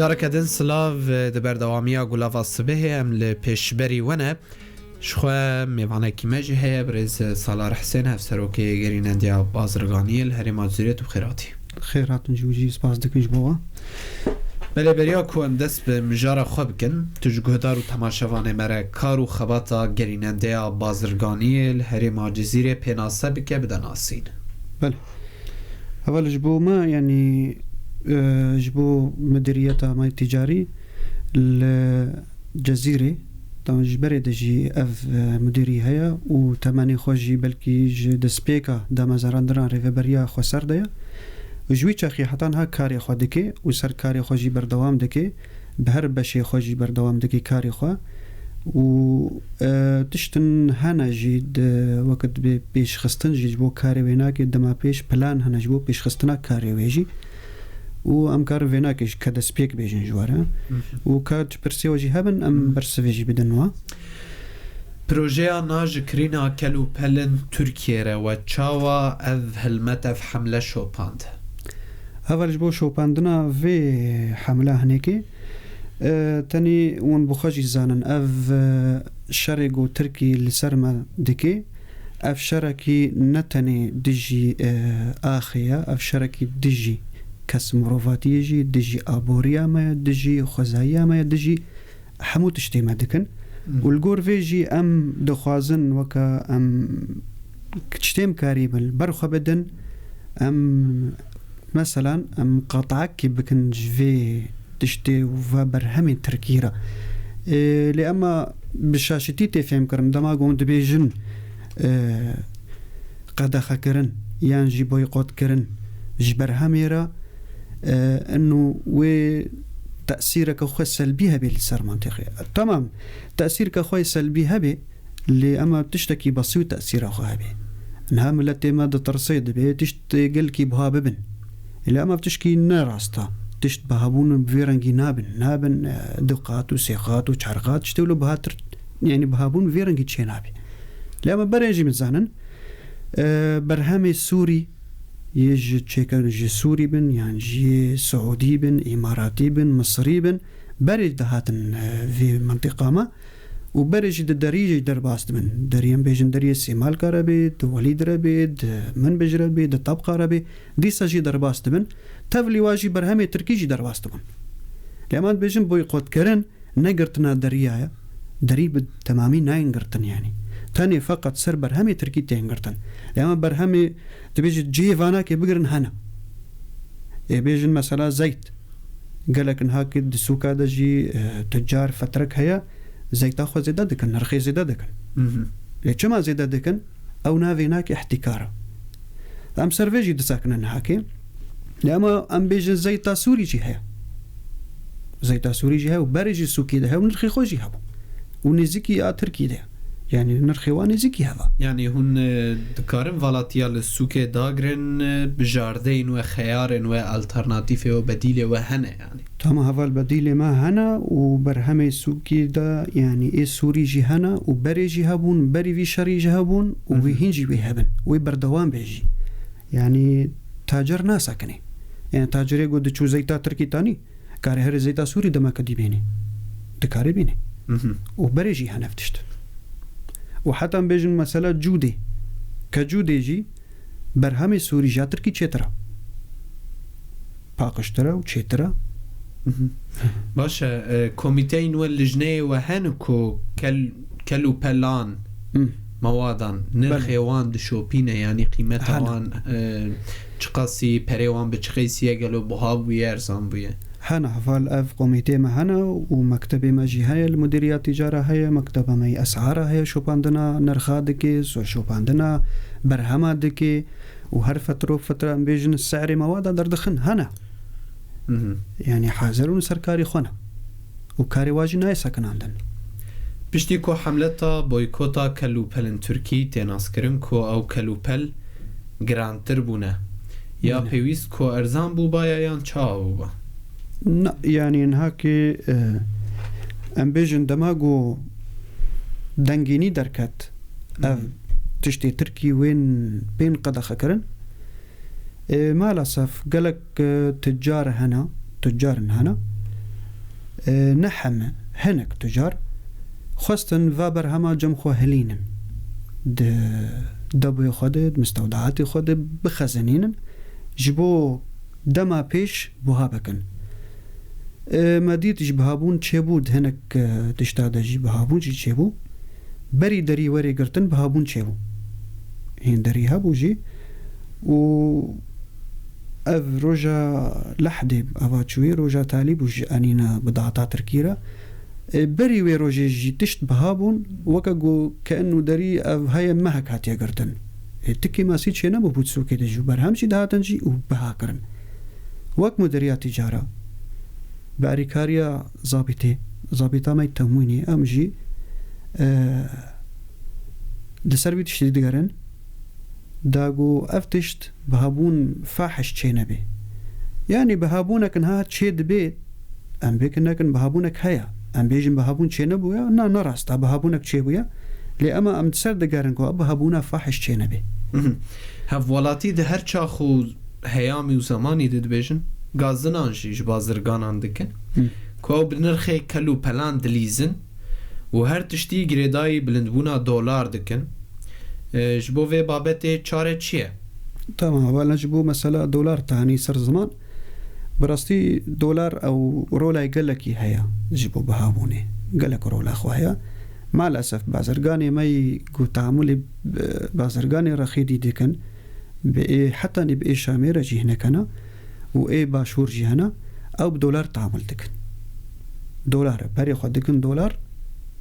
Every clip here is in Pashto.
جارك دن سلاف دبر دواميا قولاف الصبح ام لپیشبری ونه شخوا میوانه کیمجی هیا برز سالار حسین هفسروکی گرینندیا بازرگانیل هری مازوریت و خیراتی خیرات جوجی سپاس دکش بوا بله بریا کو ام دست به مجاره خواب کن تجگهدار و تماشاوانه مره کار و خباتا گرینندیا بازرگانیل هری ماجزیره پیناسه بکه بدن آسین بله اول جبو ما يعني جبو مديرية ماي تجاري الجزيرة طبعا جبري دجي اف مديري هيا و تماني خوجي بلكي دسبيكا دا مزاراندران ريفبريا خسر ديا وجوي چاخي حتان ها كاري خو دكي و سر كاري خوجي بردوام دكي بهر بشي خوجي بردوام دكي كاري خو و تشتن هنا جيد وقت بيش خستن جيجبو كاري ويناكي دما بيش بلان هنا جبو بيش خستنا كاري ويجي و ام كار ويناكيش كدا سبيك بيجن جوارا و كاد برسي وجي هبن ام برسفيجي بدنوا بروجيا ناج كرينا كلو بلن تركيا و تشاوا اذ هلمتف حملة شوباند اول جبو شوباندنا في حملة هنيكي تاني ون بخاجي زانن اف شرقو تركي لسرما دكي اف شركي نتني دجي اخيا اف شركي دجي كسمروفاتي يجي دجي ابوريا ما دجي خزايا ما دجي حمو تشتي ما دكن والجور فيجي ام دخوازن وكا ام كتشتيم كاريبل برخه بدن ام مثلا ام قطعك بكن جفي تشتي وفابرهمي تركيرا لأما بشاشتي تفهم كرن دما قوم دبيجن قدخ كرن يانجي بويقوت كرن جبرهميرا انه و تأثيرك خو سلبي هبي للسر منطقي تمام تأثيرك خو سلبي هبي اللي اما بتشتكي بسيط تأثير خو هبي انها ملتي ما ترصيد بي تشتقل كي بها ببن اللي اما بتشكي نراستا تشت بهابون بفيرنجي نابن دقات وسيقات وشعرقات تشتولو بهاتر يعني بهابون بفيرنجي تشينابي لما برنجي مزانن برهامي سوري يجي تشيكن جي سوري بن يعني جي سعودي بن إماراتي بن مصري بن برج دهاتن في منطقة ما وبرج دريجي درباست من دريم بيجن دري سيمال كاربي دولي دربي من بجربي طبقة ربي دي سجي درباست من تفلي واجي برهمي تركيجي درباست من لما بيجن بويقوت كرن نقرتنا دريايا دريب تمامي ناينقرتن يعني تاني فقط سر برهمي تركي تينقرتن لما برهمي تبيجي جيفانا كي بقرن هنا بيجن مثلا زيت قالك ان هاك السوكا دجي تجار فترك هيا زيت اخو زيدا دكن نرخي زيدا دكن ليش زيدا دكن او نافيناك احتكار ام سرفيجي دساكن هاكي لما ام بيجن زيت سوري جي هيا زيت سوري جي هيا وبرجي سوكي ده ونرخي خوجي هبو ونزيكي تركي ده يعني نرخيواني زيكي هذا يعني هن دكارن فالاتيا للسوكي داغرن بجاردين وخيارن والترناتيفة وبديلة وهنا يعني تمام هذا البديلة ما هنا وبرهمي سوكي دا يعني ايه سوري جي هنا وبري جي هبون بري في شري جي هبون وهنجي بيهبن وبردوان بيجي يعني تاجر ناسا كني يعني تاجر يقول دچو زيتا تركي تاني كاري هر زيتا سوري دما كدي بيني دكاري بيني وبري جي هنا فتشت وحتى بيجن مسألة جودي كجودي جي برهمي سوري جاتر كي چترا باقشترا و چترا باشا كوميتين واللجنة وهنكو كلو بلان موادان نرخيوان دشوبينة يعني قيمتها وان چقاسي پريوان بچقيسية قالوا بهاب ويرزان بيه هنا حفال اف قوميتي ما هنا ومكتبي ما جي هاي المديرية تجارة هاي مكتبة ما اسعار هاي شوباندنا نرخا دكي شوباندنا برهما دكي وهر فترة بيجن السعر مواد دردخن هنا يعني حاضرون سركاري خونه وكاري واجي ناي ساكن عندن بشتي كو حملتا بويكوتا كلوبل تركي تناسكرن كو او كلوبل جرانتر بونه يا بيويس كو ارزان بوبايا يان چاو بوبا يعني انهاكي ام بيجن دماغو دنگيني دركت تشتي تركي وين بين قدخ كرن ما للأسف قالك تجار هنا نحم هنك تجار خواستن و برهما جم خو هلينن دبوی خود مستودعات خود بخزنینن جبو دما پیش بوها بکن ما دیت جبهابون چه بود هنک تشتاده جبهابون چه بود بری دری وری گرتن بهابون چه بود هین دری هبو جی و اف روجا لحدي افاتشوي روجا تالي بوج انينا بضعتا تركيرا بري وي روجي جي تشت بهابون وكاغو كانه دري اف هاي مهك هاتيا قرتن تكي ما سيت شينا بو بوتسو كده جو برهم شي دهاتنجي وبهاكرن وك مديريات تجاره باريكاريا ضابطه ما تمويني امجي دسربي تشتي دغرن داغو افتشت بهابون فاحش چينبي يعني بهابونك انها تشيد بيت ام بكنك بهابونك هيا ام بيجن بهابون چينبو يا نا نراستا بهابونك چيبويا لأما ام تسر دگرن کو بهابونا فاحش چينبي هفوالاتي ده هر چا خو هيامي و زماني دد بيجن گازنان جي بازرگانان دکن کو بنرخي كلو پلان دليزن و هر تشتي گريداي بلندبونا دولار دکن جبو في بابته چاره چیه؟ تمام اولا جبو مثلا دولار تاني سر زمان براستي دولار او رولا يقلكي هيا جبو بهابوني قلك رولا خو هيا مع الاسف بازرگاني ما يقو تعاملي بازرگاني رخيدي ديكن بإيه حتى نبقى شاميرة جي هنا كنا وإيه باشور جي هنا او بدولار تعامل ديكن دولار بري خود ديكن دولار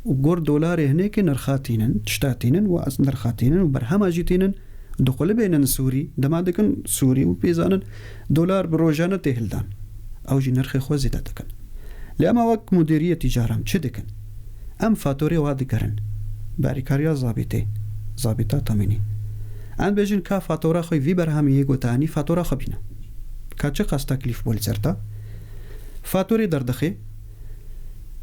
وقور دولار هناك نرخاتينن تشتاتينن وأس نرخاتينن وبرهما جيتينن دخول بينن سوري دما دكن سوري وبيزانن دولار بروجانة تهلدان أو جي نرخي خوزي دكن لأما وقت مديرية تجارة چه دكن أم فاتوري وادكرن باريكاريا ضابطة تاميني أن بيجن كا فاتورا خوي في برهامي يقو تاني فاتورا خبينا كا چه قاس تكليف بول سرتا فاتوري دردخي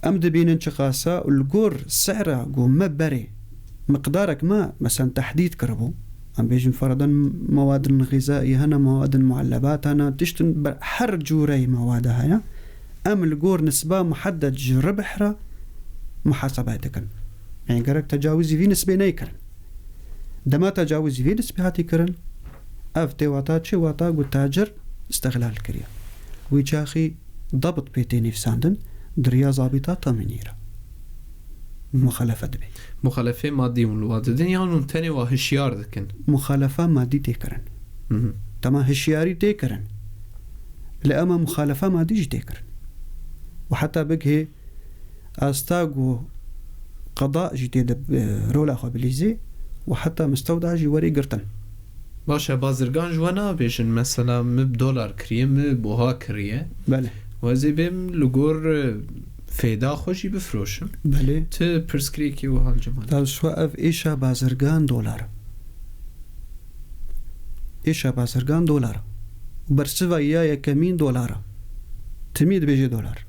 ام دبينن شقاسا الجور سعره جو مبري مقدارك ما مثلا تحديد كربو ام بيجن فرضا مواد غذائيه هنا مواد معلبات هنا تشتن حر جوري مواد هنا ام الجور نسبه محدد ربحره محاسباتك يعني قرك تجاوزي في نسبه نيكرن دما تجاوزي في نسبه هاتي كرن افتي واتا تشي واتا جو تاجر استغلال كريا ويجاخي ضبط بيتيني في ساندن دريا ضابطة تامينيرا مخالفة دبي مخالفة مادي والواددين يعني تاني وهشيار دكن مخالفة مادي تيكرن تما هشياري تيكرن لأما مخالفة مادي جي تيكرن وحتى بقى استاقو قضاء جي تيدب رولا خبليزي وحتى مستودع جي وري قرتن باشا بازرگان جوانا بيشن مثلا مب دولار كريه مبوها كريه بله وازي بهم لغور فيدا خوشي بفروشم بله ت برسكريكي وهالجمال تاسوا اف ايشا بازرگان دولار ايشا بازرگان دولار برسوا يا كمين دولار تميد بيجي دولار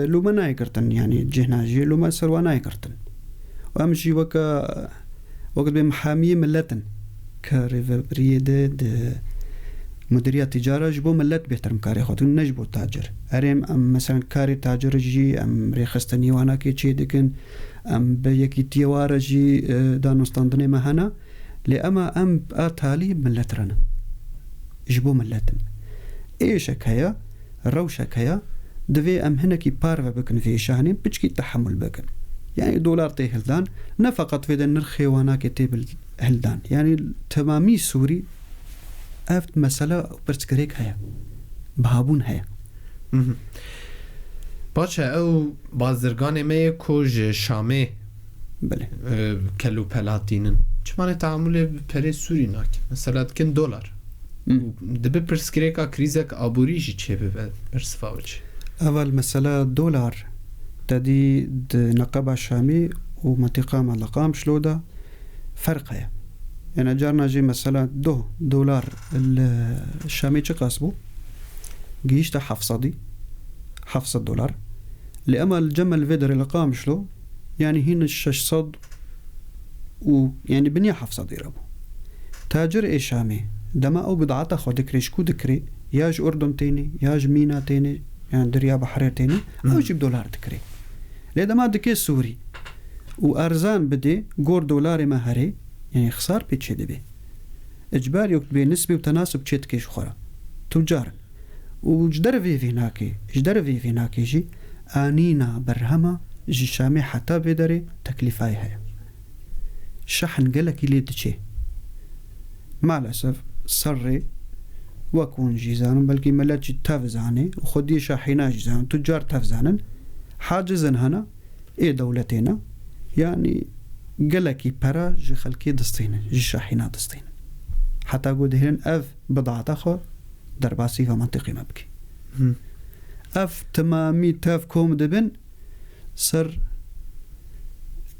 لو ما ناي كرتن يعني جهناجي لو ما سروا ناي كرتن وامشي وقت بمحامية ملتن كريفريدة مديرية تجارة جبو ملت بيهتر مكاري خودن نجبو تاجر اريم ام مثلا كاري تاجر جي ام ريخستني وانا كي چي دكن ام بيكي تيوار جي دانوستاندني مهانا لأما ام اتالي ملت رنا جبو ملتن ايشك هيا روشك هيا دوي ام هنكي بارفا بكن في شهنين بچكي تحمل بكن يعني دولار تي هلدان نفقط في دن نرخي وانا كي تيبل هلدان يعني تمامي سوري افت مسألة برسكريك هيا بهابون هيا باشه او بازرگان می کوج شامه بله کلو پلاتینن چه معنی تعامل پره سوری ناک مثلا کن دولار دبه برسكريكا كريزك ابوريجي چه به برسفاوچ اول مسألة دولار تدي نقابة شامي ومنطقة ملقام شلودا فرق هيا يعني جارنا جي مثلا $2 الشامي چه قاسبو جيشتا $500 لأما الجمل فيدر لقام شلو يعني هين 600 ويعني بنيا $500 يربو تاجر اي شامي دما او بضعتا خو دكري شكو دكري ياج اردن تيني ياج مينا تيني يعني دريا بحريتيني أو جيب دولار دكري لذا ما دكي سوري وأرزان بدي غور دولاري ما هري يعني خسار بيتشي دبي إجبار يكتبي نسبي وتناسب تشيتكيش خورا تجار وجدر في هناكي جي آنينا برهما جي شامي حتى بدري تكلفاي هي شحن قلك اللي دشي مع الأسف صري وكون جيزان بلكي ملاجي تافزاني وخدي شاحنا جيزان تجار تافزانا حاجزن هنا إيه دولتنا يعني قلكي برا جي خلقي دستين جي شاحنا دستين حتى قد هن أف بضعة أخر درباسي فمنطقي مبكي أف تمامي تاف كوم دبن سر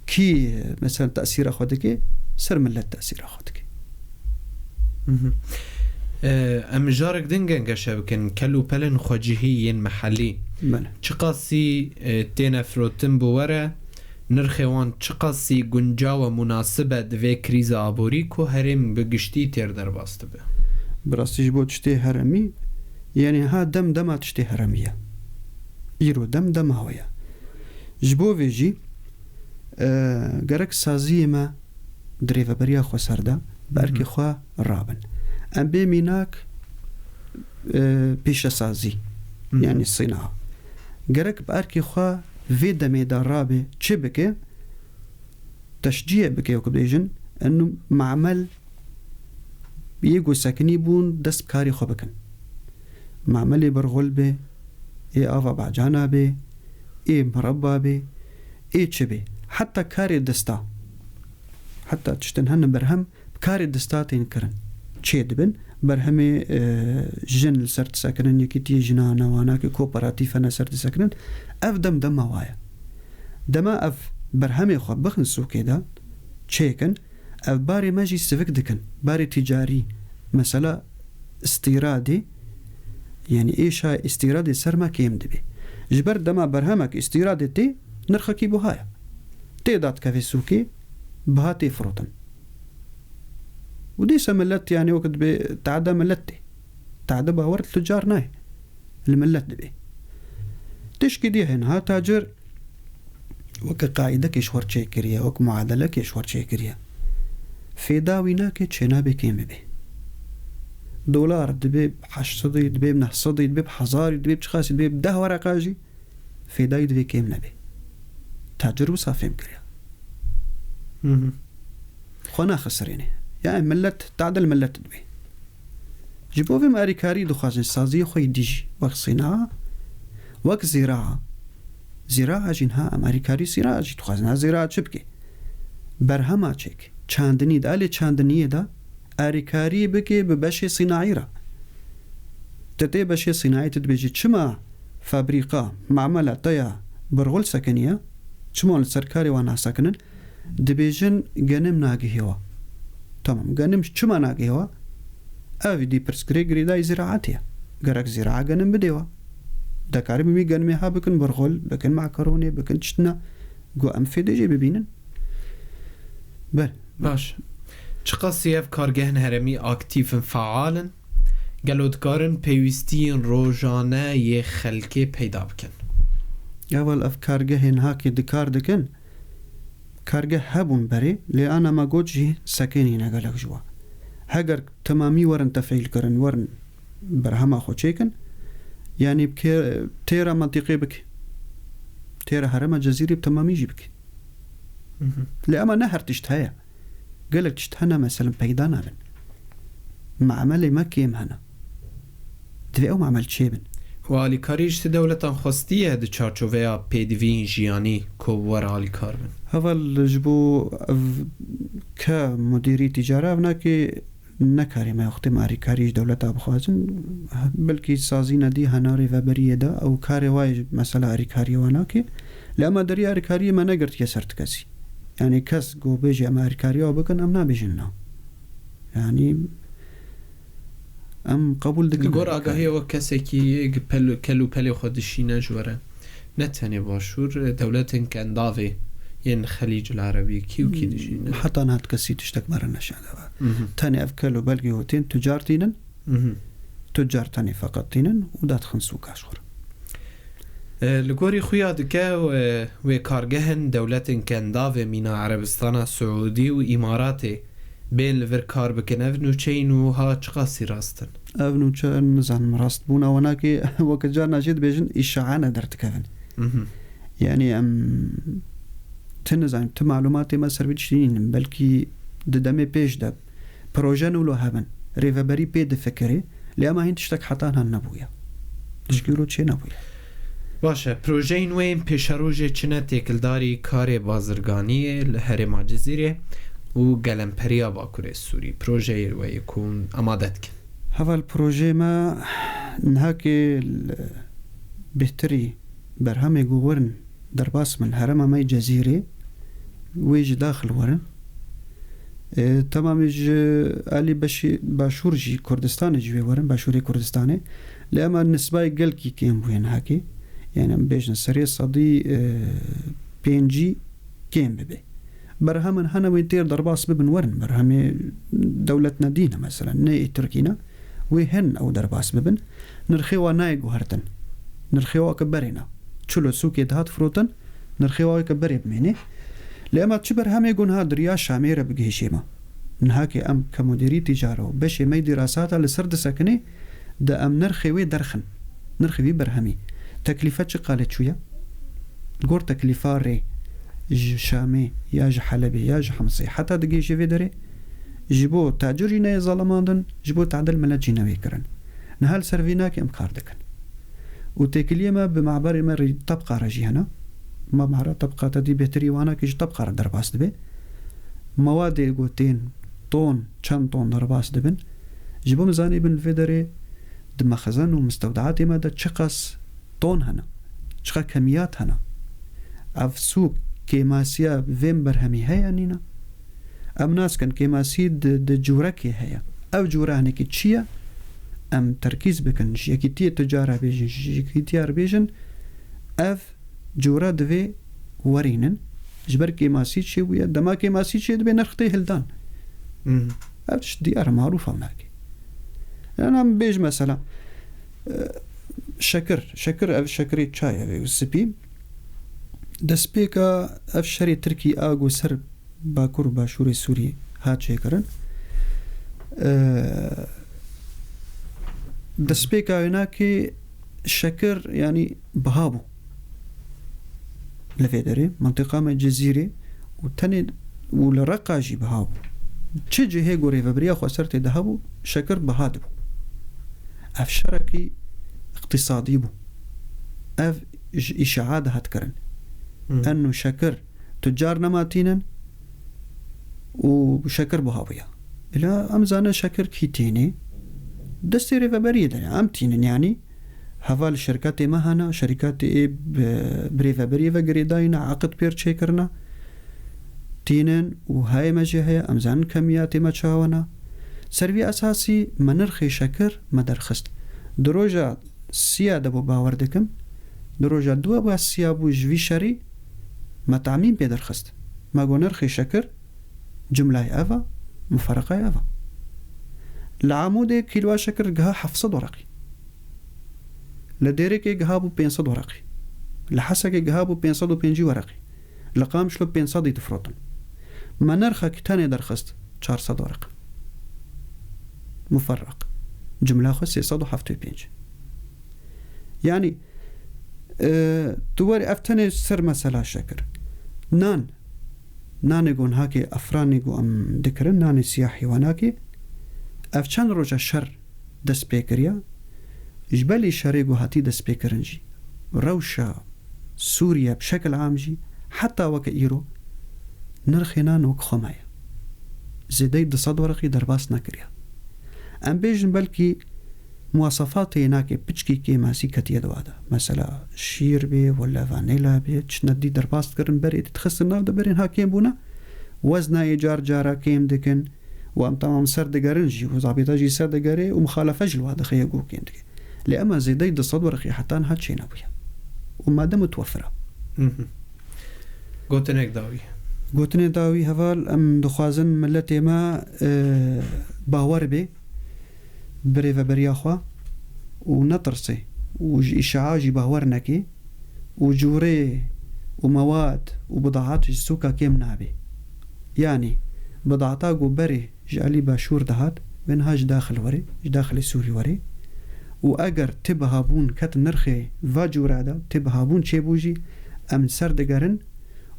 كي مثلا تأثير أخوتك سر ملت تأثير أخوتك ام جارك دنگنگ شبکن کلو پلن خوجهی محلی چقاسی تینا فروتن بوره نرخوان چقاسی گنجا و مناسبه دوی کریز آبوری که هرم بگشتی تیر در باسته به براستیش بود چتی هرمی يعني ها دم تشتي هرمية يرو دم هويا جبو فيجي قرق سازي ما دريفا بريا خو سردا باركي خو رابن ام بي ميناك بيش سازي يعني الصناعة قرق باركي خو في دمي رابي تشبكي تشجيع بكي وكبديجن انه معمل بيقو ساكني بون دست بكاري خو بكن معملي برغل به إيه آفا بعجانا به إيه مربى به إيه چبه حتى كاري دستا حتى تشتنهن برهم كاري دستا تنكرن چه دبن برهمي جن لسرت ساكنن يكيتي جنانا واناكي كوبراتيفنا سرت ساكنن اف دم هوايا دما اف برهمي خو بخن سوكي دا چيكن اف باري ماجي سفك دكن باري تجاري مثلا استيرادي يعني إيش هاي استيراد سرما كيم دبي جبر دما برهمك استيراد تي نرخكي بهايا تيدات كافي سوكي بهاتي فروتن ودي سملت يعني وقت تعدى ملتي تعدى باورت تجار ناي الملت دبي تشكي دي هنا تاجر وك قاعدة كيشور تشيكريا وك معادلة كيشور تشيكريا في داويناكي تشينا بكيم بي دولار دبي بحشصدي دبي بنحصدي دبي بحزاري دبي بشخاصي دبي بده ورقاجي في داي دبي كيم نبي تاجر وصافيم كريا خونا خسريني يعني ملت تعدل ملت دبي جيبو في ماريكاري دخازن سازي خوي ديجي وقت صناعة وقت زراعة جنها أمريكاري زراعة جي دخازنها زراعة شبكي برهما چك چاندني دالي چاندنية دا أريكاري بكي ببشي صناعي را تتي بشي صناعي تدبيجي چما فابريقا معملة تايا برغل سكنية چما السركاري وانا سكنن دبيجن غنم ناقي هوا تمام غنم چما ناقي هوا اوي دي برسكريغري داي زراعتيا غرق زراعة غنم بديوا دكاري بمي غنمي ها بكن برغل بكن معكروني بكن چتنا قو أمفي ديجي ببينن بل باش چقاسی اف کارگهن هرمی اکتیف فعالن گلودکارن پیوستین روزانه یه خلقی پیدا بکن اول اف کارگهن هاکی دکار دکن کارگه هبون بری لیانا ما گوجی سکینی نگلک جوا هگر تمامی ورن تفعیل کرن ورن برهما خو چیکن یعنی بکی تیرا منطقی بکی تیرا هرما جزیری بتمامی جی بکی لأما نهر تشتهايا قالك تشتهنا مثلا بيدانا بن معمل ما كيم هنا تبقى معمل شيبن والي كاريش دولة خاصية هذا تشارچوفيا بيدوين جياني كوور على كاربن هذا جبو كمديري تجارة هناك نكاري ما يختم أري كاريش دولة أبخازن بلكي سازينا دي هناري فبرية دا أو كاري واي مثلا أري كاري هناك لأما دري أري كاري ما نقدر يسرت كسي يعني كس جو بيجي أمريكاري أو بكن أم نابيجنا يعني أم قبول دك الجور آگاهی و کسی که کلو پلی خودشی نجوره نتنی باشور دولتن کنداوی ين خليج العربي كيو كي دشين حتى أنا هتكسي تشتك مرة نشانة تاني أفكالو بلغي هوتين تجار تينن تجار تاني فقط تينن ودات خنسوك أشهر لگوری خویا دکه و کارگهن دولتن کندا و مینا عربستان سعودی و اماراتی بین لور کار بکنه و نوچین و ها چقاسی راستن ابنو چه نزان راست بونا ونا که وقت جار نجید بیجن اشاعانه در تکفن يعني تنزان معلومات ما سربيتشين بلكي دمي بيش دب بروجان ولو هبن ريفابري بيد فكري لما هين تشتك حطانها النبوية تشكيلو تشي نبوية باشه پروژه وین پیشروج چنه تکلداری کار بازرگانی لحرم جزیره و گلمپریا باکوره سوری پروژه و یکون امادت کن هذا البروجي ما نهاكي بهتري برهمي قورن درباس من هرم ماي جزيرة ويج داخل ورن تمام علي باشورجي كردستان جوي ورن باشوري كردستاني لأما النسبة قل كي كيم وين هاكي يعني بيجن سري صدي بينجي كيم ببي برهمن هنا وينتير درباس ببن ورن برهمي دولتنا دينا مثلا ناي تركينا ويهن او درباس ببن نرخيوا ناي قهرتن نرخيوا كبرينا چلو سوكي دهات فروتن نرخيوا كبري بميني لأما تشبر هم يقول ها دريا شاميرة بقهشيما نهاكي أم كمديري تجارة بشي مي دراسات على سرد سكني دا أم نرخيوي درخن نرخيوي برهمي تكلفات قالت شوية قور تكلفة ري شامي ياج حلبي ياج حمصي حتى دقيشي في دري جبو تاجرين ظلماندن جبو تعدل ملاجين ويكرن نهال سرفيناكي أم كاردكن وتكليما بمعبر مري طبقة رجي هنا ما معرا طبقة تدي بهتري وانا كيش طبقة درباس دبي مواد قوتين طون چند طون درباس دبن جبو مزاني بن فيدري دم خزان ومستودعات ما دا چقص طون هنا چقا كميات هنا اف سوق كيماسيا فين برهمي هيا نينا ام ناس كان كيماسي د جوركي هيا او جوراني كي تشيا ام تركيز بكن شيكيتي تجارة بيجن شيكيتيار بيجن اف جورا دوي ورينن جبر كيماسي شي ويا دما كيماسي شي دبي نرختي هلدان افتش ديار معروفة هناك انا بيج مثلا شكر اف شكري تشاي والسبي دسبيكا اف شري تركي اغو سر باكور باشوري سوري هات شكرن دسبيكا هناك شكر يعني بهابو لفيدري منطقة من جزيرة وتاني ولرقاجي بهابو تشجي هي قوري فبريا خسرت دهابو شكر بهادبو اف شركي اقتصادي بو اف اشاعات هاتكرن انه شكر تجار نماتينن وشكر بهابيا الى امزانا شكر كيتيني دستيري فبريا امتينن يعني هفال شركات ما هنا شركات بريفا بريفا قريداينا عقد بير تشيكرنا تينن وهاي مجهية أمزان كميات ما تشاونا سروي أساسي منرخي شكر مدرخست دروجة سيادة بو باوردكم دروجة دوا بو سيابو جوي شري ما تعمين بيدرخست ما قو نرخي شكر جملة أفا مفرقة أفا العمود كيلو شكر قها حفصد ورقي لديرك جهابو 500 ورقي لحسك جهابو 550 ورقي لقامش له 500 تفرطن ما نرخك تاني درخست 400 ورقة مفرق جملة خو 375 يعني تواري افتني سر مسألة شكر نان يقول هاكي افران يقول ام ذكرن نان سياحي وناكي افتشان رجع شر دس بيكريا جبالي شاريقو هاتي دس بيكرنجي روشا سوريا بشكل عام جي حتى وكايرو نرخينان وك خمايا زيدي دصد ورقي درباس ناكريا ام بيجن بلكي مواصفات هناك بچكي كيماسي كتيا دوادا مثلا شير بي ولا فانيلا بي تشندي درباس كرن بري تخص الناو دبرين هاكيم بونا وزنا يجار جارا كيم دكن وام تمام سر دقرنجي وزابطة جي سر دقري ومخالفة جلواد خيقو كيم دكن لأما زيدي دصد ورقي حتى هاتشينا بيها وما دام متوفرة قوتنك داوي هفال ام دخوازن ملتي ما باور بي بريفا برياخوا ونطرسي وإشعاجي باورناكي وجوري ومواد وبضاعات السوكا كيم نابي يعني بضاعتا بري جالي باشور دهات بينهاج داخل وري داخل سوري وري وأجر تبهابون كت نرخي فاجورادا تبهابون چه بوجي ام سر دگرن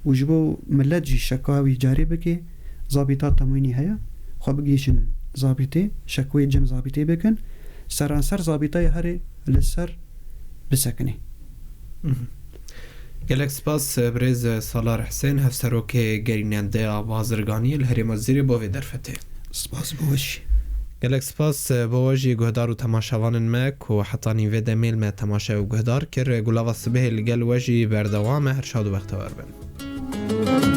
وجبو ملجي شكاوي جاري بكي ضابطات تمويني هيا خو بگيشن ضابطي شكوي جم ضابطي بكن سرانسر ضابطي هري لسر بسكني. گلک سپاس برز سالار حسین هفسروکی گریننده بازرگانی الهرم زیری با وی درفته. سپاس بوشی. گلک سپاس بوجی گهدار و تماشاوان مک و حتی نیوه دمیل ما تماشا و گهدار کر گلاو صبح لگل وجی بردوام هر شاد و وقت وربن.